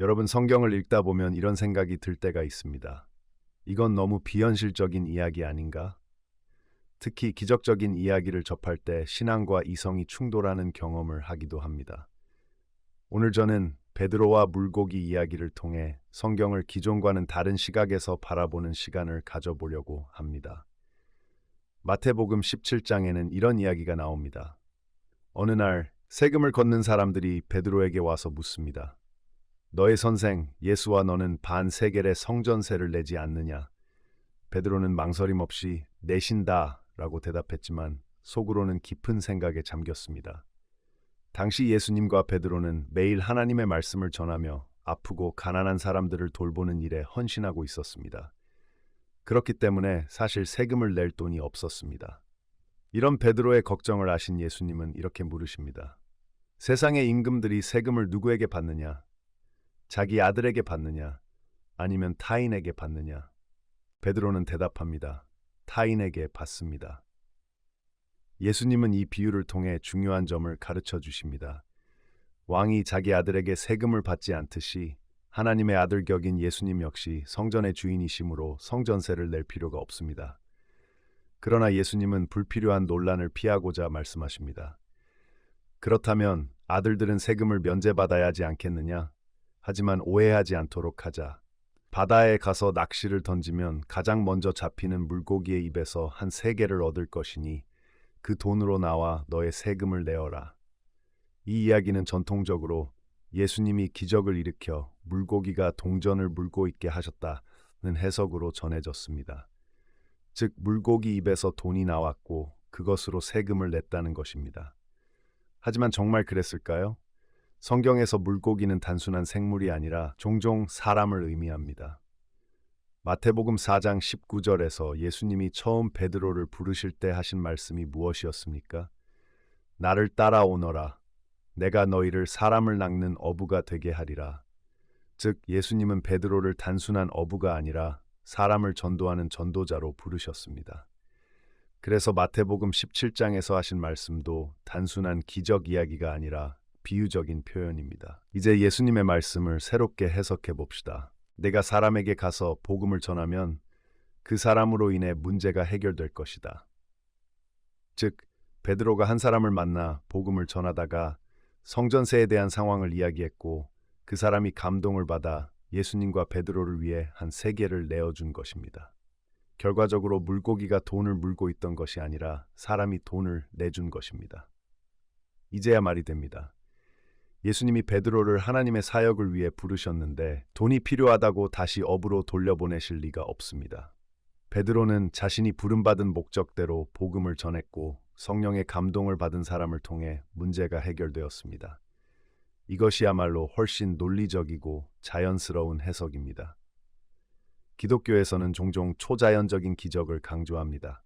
여러분, 성경을 읽다 보면 이런 생각이 들 때가 있습니다. 이건 너무 비현실적인 이야기 아닌가? 특히 기적적인 이야기를 접할 때 신앙과 이성이 충돌하는 경험을 하기도 합니다. 오늘 저는 베드로와 물고기 이야기를 통해 성경을 기존과는 다른 시각에서 바라보는 시간을 가져보려고 합니다. 마태복음 17장에는 이런 이야기가 나옵니다. 어느 날 세금을 걷는 사람들이 베드로에게 와서 묻습니다. 너의 선생 예수와 너는 반 세겔의 성전세를 내지 않느냐? 베드로는 망설임 없이 내신다 라고 대답했지만 속으로는 깊은 생각에 잠겼습니다. 당시 예수님과 베드로는 매일 하나님의 말씀을 전하며 아프고 가난한 사람들을 돌보는 일에 헌신하고 있었습니다. 그렇기 때문에 사실 세금을 낼 돈이 없었습니다. 이런 베드로의 걱정을 아신 예수님은 이렇게 물으십니다. 세상의 임금들이 세금을 누구에게 받느냐? 자기 아들에게 받느냐? 아니면 타인에게 받느냐? 베드로는 대답합니다. 타인에게 받습니다. 예수님은 이 비유를 통해 중요한 점을 가르쳐 주십니다. 왕이 자기 아들에게 세금을 받지 않듯이 하나님의 아들 격인 예수님 역시 성전의 주인이시므로 성전세를 낼 필요가 없습니다. 그러나 예수님은 불필요한 논란을 피하고자 말씀하십니다. 그렇다면 아들들은 세금을 면제받아야 하지 않겠느냐? 하지만 오해하지 않도록 하자. 바다에 가서 낚시를 던지면 가장 먼저 잡히는 물고기의 입에서 한 3개를 얻을 것이니 그 돈으로 나와 너의 세금을 내어라. 이 이야기는 전통적으로 예수님이 기적을 일으켜 물고기가 동전을 물고 있게 하셨다는 해석으로 전해졌습니다. 즉 물고기 입에서 돈이 나왔고 그것으로 세금을 냈다는 것입니다. 하지만 정말 그랬을까요? 성경에서 물고기는 단순한 생물이 아니라 종종 사람을 의미합니다. 마태복음 4장 19절에서 예수님이 처음 베드로를 부르실 때 하신 말씀이 무엇이었습니까? 나를 따라오너라. 내가 너희를 사람을 낚는 어부가 되게 하리라. 즉 예수님은 베드로를 단순한 어부가 아니라 사람을 전도하는 전도자로 부르셨습니다. 그래서 마태복음 17장에서 하신 말씀도 단순한 기적 이야기가 아니라 비유적인 표현입니다. 이제 예수님의 말씀을 새롭게 해석해 봅시다. 내가 사람에게 가서 복음을 전하면 그 사람으로 인해 문제가 해결될 것이다. 즉, 베드로가 한 사람을 만나 복음을 전하다가 성전세에 대한 상황을 이야기했고 그 사람이 감동을 받아 예수님과 베드로를 위해 한 3개를 내어준 것입니다. 결과적으로 물고기가 돈을 물고 있던 것이 아니라 사람이 돈을 내준 것입니다. 이제야 말이 됩니다. 예수님이 베드로를 하나님의 사역을 위해 부르셨는데 돈이 필요하다고 다시 업으로 돌려보내실 리가 없습니다. 베드로는 자신이 부름받은 목적대로 복음을 전했고 성령의 감동을 받은 사람을 통해 문제가 해결되었습니다. 이것이야말로 훨씬 논리적이고 자연스러운 해석입니다. 기독교에서는 종종 초자연적인 기적을 강조합니다.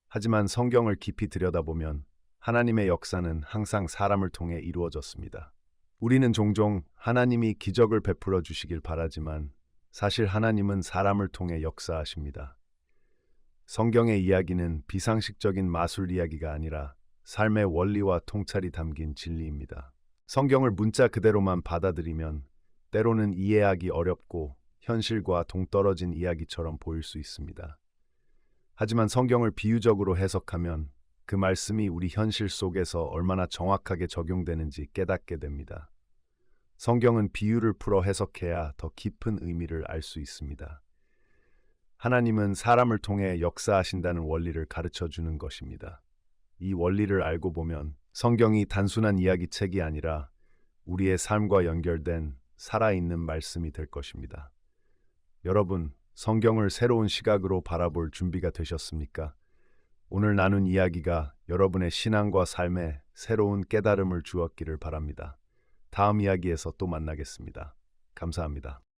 하지만 성경을 깊이 들여다보면 하나님의 역사는 항상 사람을 통해 이루어졌습니다. 우리는 종종 하나님이 기적을 베풀어 주시길 바라지만 사실 하나님은 사람을 통해 역사하십니다. 성경의 이야기는 비상식적인 마술 이야기가 아니라 삶의 원리와 통찰이 담긴 진리입니다. 성경을 문자 그대로만 받아들이면 때로는 이해하기 어렵고 현실과 동떨어진 이야기처럼 보일 수 있습니다. 하지만 성경을 비유적으로 해석하면 그 말씀이 우리 현실 속에서 얼마나 정확하게 적용되는지 깨닫게 됩니다. 성경은 비유를 풀어 해석해야 더 깊은 의미를 알 수 있습니다. 하나님은 사람을 통해 역사하신다는 원리를 가르쳐 주는 것입니다. 이 원리를 알고 보면 성경이 단순한 이야기책이 아니라 우리의 삶과 연결된 살아있는 말씀이 될 것입니다. 여러분, 성경을 새로운 시각으로 바라볼 준비가 되셨습니까? 오늘 나눈 이야기가 여러분의 신앙과 삶에 새로운 깨달음을 주었기를 바랍니다. 다음 이야기에서 또 만나겠습니다. 감사합니다.